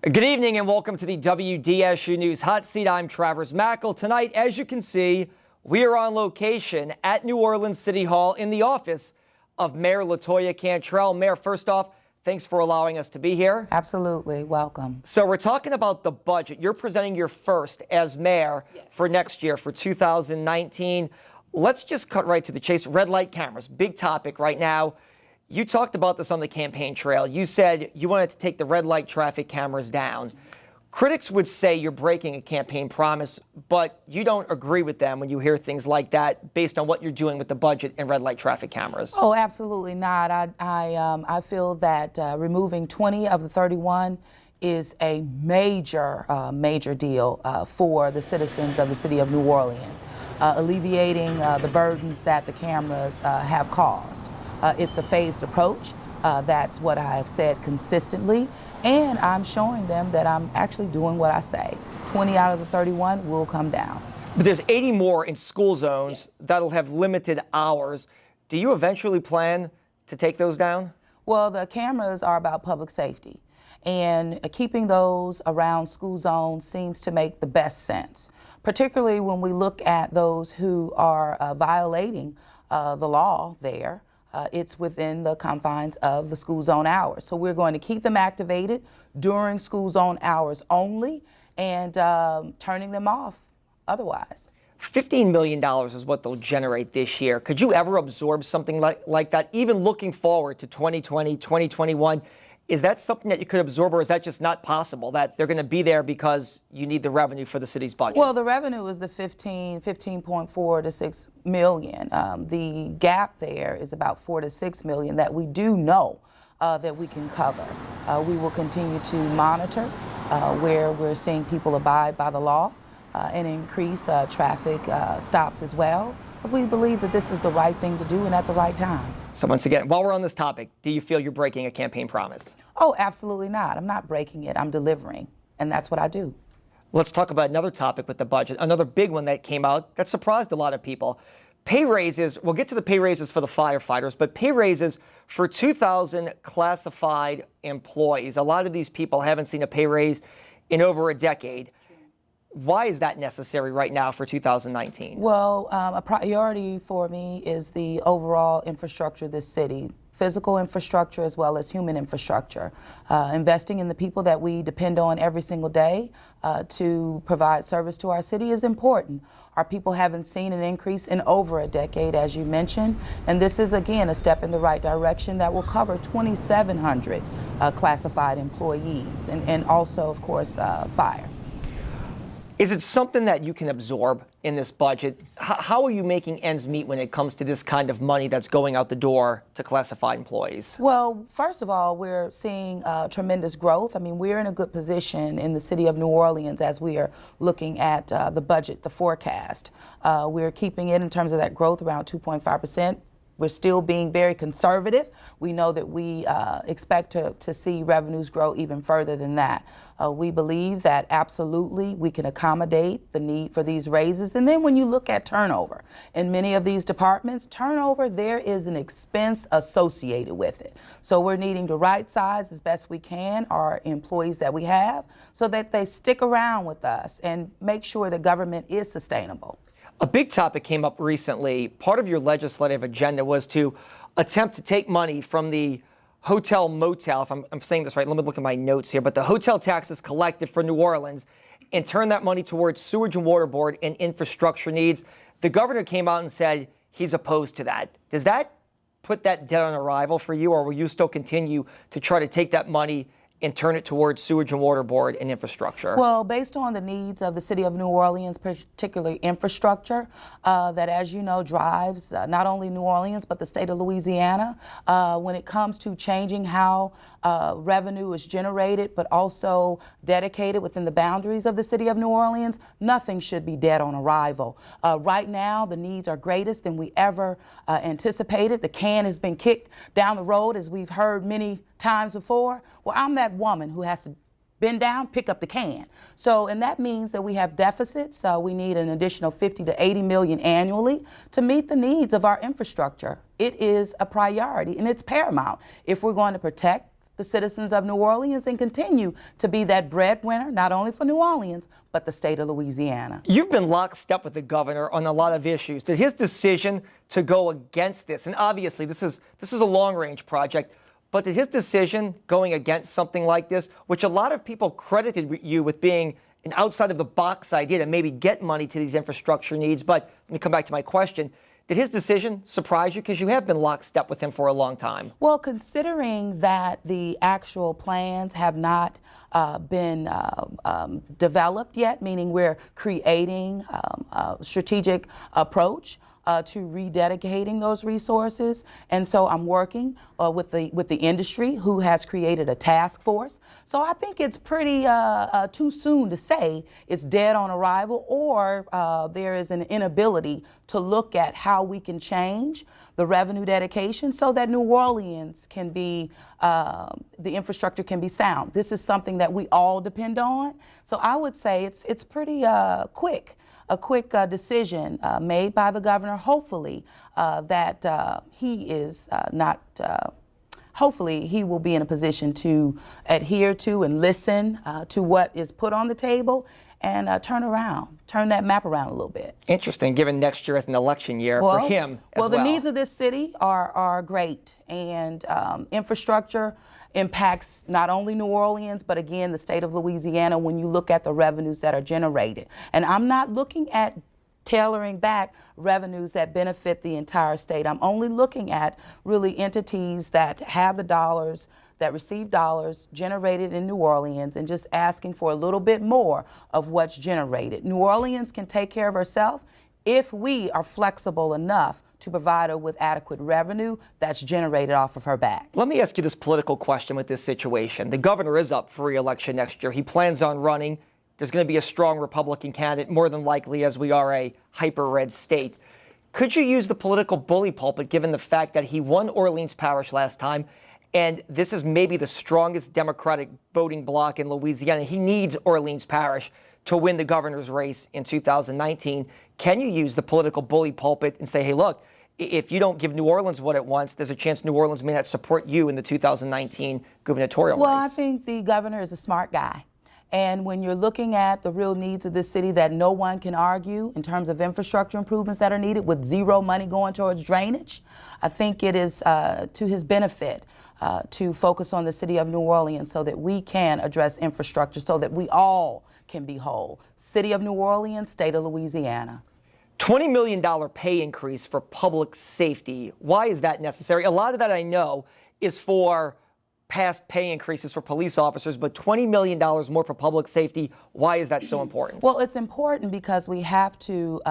Good evening and welcome to the WDSU News Hot Seat. I'm Travers Mackel. Tonight, as you can see, we are on location at New Orleans City Hall in the office of Mayor LaToya Cantrell. Mayor, first off, thanks for allowing us to be here. Absolutely. Welcome. So we're talking about the budget. You're presenting your first as mayor for next year, for 2019. Let's just cut right to the chase. Red light cameras, big topic right now. You talked about this on the campaign trail. You said you wanted to take the red light traffic cameras down. Critics would say you're breaking a campaign promise, but you don't agree with them when you hear things like that based on what you're doing with the budget and red light traffic cameras. Oh, absolutely not. I feel that removing 20 of the 31 is a major deal for the citizens of the city of New Orleans, alleviating the burdens that the cameras have caused. It's a phased approach. That's what I have said consistently, and I'm showing them that I'm actually doing what I say. 20 out of the 31 will come down. But there's 80 more in school zones that'll have limited hours. Do you eventually plan to take those down? Well, the cameras are about public safety, and keeping those around school zones seems to make the best sense, particularly when we look at those who are violating the law there. It's within the confines of the school zone hours. So we're going to keep them activated during school zone hours only and turning them off otherwise. $15 million is what they'll generate this year. Could you ever absorb something like that, even looking forward to 2020, 2021? Is that something that you could absorb, or is that just not possible, that they're going to be there because you need the revenue for the city's budget? Well, the revenue is the 15.4 to 6 million. The gap there is about 4 to 6 million that we do know that we can cover. We will continue to monitor where we're seeing people abide by the law and increase traffic stops as well. But we believe that this is the right thing to do and at the right time. So once again, while we're on this topic, do you feel you're breaking a campaign promise? Oh, absolutely not. I'm not breaking it. I'm delivering, and that's what I do. Let's talk about another topic with the budget, another big one that came out that surprised a lot of people. Pay raises, we'll get to the pay raises for the firefighters, but pay raises for 2,000 classified employees. A lot of these people haven't seen a pay raise in over a decade. Why is that necessary right now for 2019? Well, a priority for me is the overall infrastructure of this city, physical infrastructure as well as human infrastructure. Investing in the people that we depend on every single day to provide service to our city is important. Our people haven't seen an increase in over a decade, as you mentioned, and this is, again, a step in the right direction that will cover 2,700 classified employees and also, of course, fire. Is it something that you can absorb in this budget? How are you making ends meet when it comes to this kind of money that's going out the door to classified employees? Well, first of all, we're seeing tremendous growth. I mean, we're in a good position in the city of New Orleans as we are looking at the budget, the forecast. We're keeping it in terms of that growth around 2.5%. We're still being very conservative. We know that we expect to see revenues grow even further than that. We believe that absolutely we can accommodate the need for these raises. And then when you look at turnover, in many of these departments, turnover, there is an expense associated with it. So we're needing to right size as best we can our employees that we have so that they stick around with us and make sure the government is sustainable. A big topic came up recently. Part of your legislative agenda was to attempt to take money from the hotel motel, if I'm saying this right, let me look at my notes here, but the hotel taxes collected for New Orleans and turn that money towards sewage and water board and infrastructure needs. The governor came out and said he's opposed to that. Does that put that dead on arrival for you, or will you still continue to try to take that money and turn it towards sewage and water board and infrastructure? Well, based on the needs of the city of New Orleans, particularly infrastructure, that, as you know, drives not only New Orleans but the state of Louisiana, when it comes to changing how revenue is generated but also dedicated within the boundaries of the city of New Orleans, nothing should be dead on arrival. Right now, the needs are greatest than we ever anticipated. The can has been kicked down the road, as we've heard many times before. Well, I'm that woman who has to bend down, pick up the can. So, and that means that we have deficits. We need an additional 50 to 80 million annually to meet the needs of our infrastructure. It is a priority and it's paramount if we're going to protect the citizens of New Orleans and continue to be that breadwinner, not only for New Orleans, but the state of Louisiana. You've been lockstep with the governor on a lot of issues. Did his decision to go against this, and obviously this is a long-range project, but did his decision going against something like this, which a lot of people credited you with being an outside-of-the-box idea to maybe get money to these infrastructure needs, but let me come back to my question. Did his decision surprise you? Because you have been lockstep with him for a long time. Well, considering that the actual plans have not been developed yet, meaning we're creating a strategic approach to rededicating those resources, and so I'm working with the industry, who has created a task force. So I think it's pretty too soon to say it's dead on arrival, or there is an inability to look at how we can change the revenue dedication so that New Orleans can be, the infrastructure can be sound. This is something that we all depend on. So I would say it's pretty quick. A quick decision made by the governor, hopefully that he is not, hopefully he will be in a position to adhere to and listen to what is put on the table and turn that map around a little bit. Interesting, given next year as an election year for him as well. Well, the needs of this city are great, and infrastructure impacts not only New Orleans, but again, the state of Louisiana when you look at the revenues that are generated. And I'm not looking at tailoring back revenues that benefit the entire state. I'm only looking at really entities that have the dollars, that receive dollars generated in New Orleans, and just asking for a little bit more of what's generated. New Orleans can take care of herself if we are flexible enough to provide her with adequate revenue that's generated off of her back. Let me ask you this political question with this situation. The governor is up for re-election next year. He plans on running. There's going to be a strong Republican candidate, more than likely, as we are a hyper-red state. Could you use the political bully pulpit, given the fact that he won Orleans Parish last time, and this is maybe the strongest Democratic voting bloc in Louisiana? He needs Orleans Parish to win the governor's race in 2019. Can you use the political bully pulpit and say, hey, look, if you don't give New Orleans what it wants, there's a chance New Orleans may not support you in the 2019 gubernatorial race? Well, I think the governor is a smart guy. And when you're looking at the real needs of this city that no one can argue in terms of infrastructure improvements that are needed with zero money going towards drainage, I think it is to his benefit to focus on the city of New Orleans so that we can address infrastructure so that we all can be whole. City of New Orleans, state of Louisiana. $20 million pay increase for public safety. Why is that necessary? A lot of that I know is for past pay increases for police officers, but $20 million more for public safety. Why is that so important? Well, it's important because we have to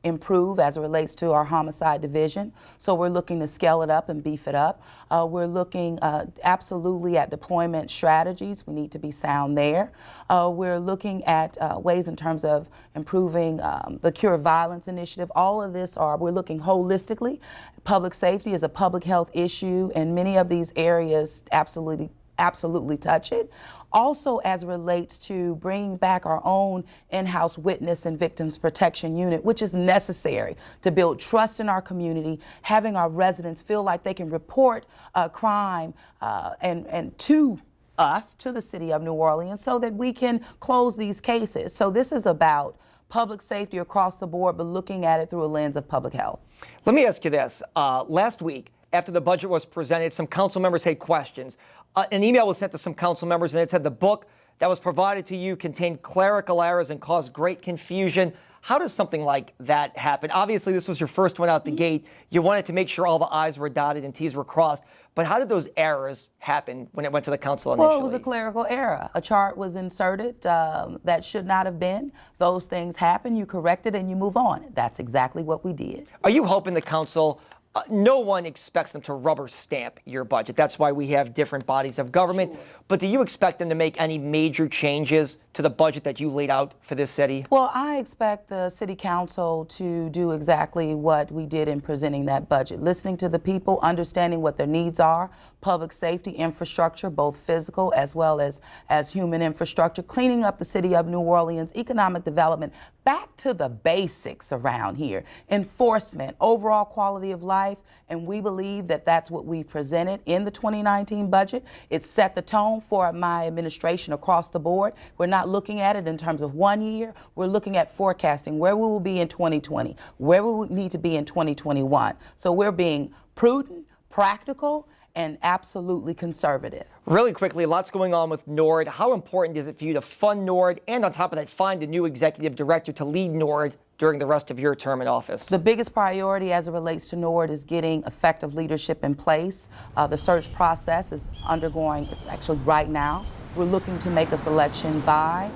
improve as it relates to our homicide division. So we're looking to scale it up and beef it up. We're looking absolutely at deployment strategies. We need to be sound there. We're looking at ways in terms of improving the Cure Violence Initiative. All of this we're looking holistically. Public safety is a public health issue, and many of these areas absolutely touch it. Also, as it relates to bringing back our own in-house witness and victims protection unit, which is necessary to build trust in our community, having our residents feel like they can report crime and to us, to the city of New Orleans, so that we can close these cases. So this is about public safety across the board, but looking at it through a lens of public health. Let me ask you this. Last week, after the budget was presented, some council members had questions. An email was sent to some council members, and it said the book that was provided to you contained clerical errors and caused great confusion. How does something like that happen? Obviously, this was your first one out the gate. You wanted to make sure all the I's were dotted and T's were crossed. But how did those errors happen when it went to the council initially? Well, it was a clerical error. A chart was inserted that should not have been. Those things happen. You correct it and you move on. That's exactly what we did. Are you hoping the council, no one expects them to rubber stamp your budget. That's why we have different bodies of government. Sure. But do you expect them to make any major changes to the budget that you laid out for this city? Well, I expect the city council to do exactly what we did in presenting that budget, listening to the people, understanding what their needs are, public safety, infrastructure, both physical as well as human infrastructure, cleaning up the city of New Orleans, economic development, back to the basics around here, enforcement, overall quality of life. life, and we believe that that's what we presented in the 2019 budget. It set the tone for my administration across the board. We're not looking at it in terms of 1 year. We're looking at forecasting where we will be in 2020, where we will need to be in 2021. So we're being prudent, practical, and absolutely conservative. Really quickly, lots going on with NORD. How important is it for you to fund NORD and, on top of that, find a new executive director to lead NORD during the rest of your term in office? The biggest priority as it relates to NORD is getting effective leadership in place. The search process is undergoing, it's actually right now. We're looking to make a selection by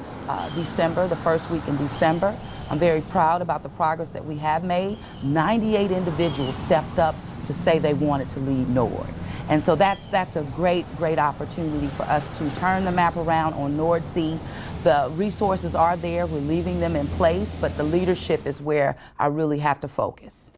December, the first week in December. I'm very proud about the progress that we have made. 98 individuals stepped up to say they wanted to lead NORD. And so that's a great opportunity for us to turn the map around on NORD-C. The resources are there, we're leaving them in place, but the leadership is where I really have to focus.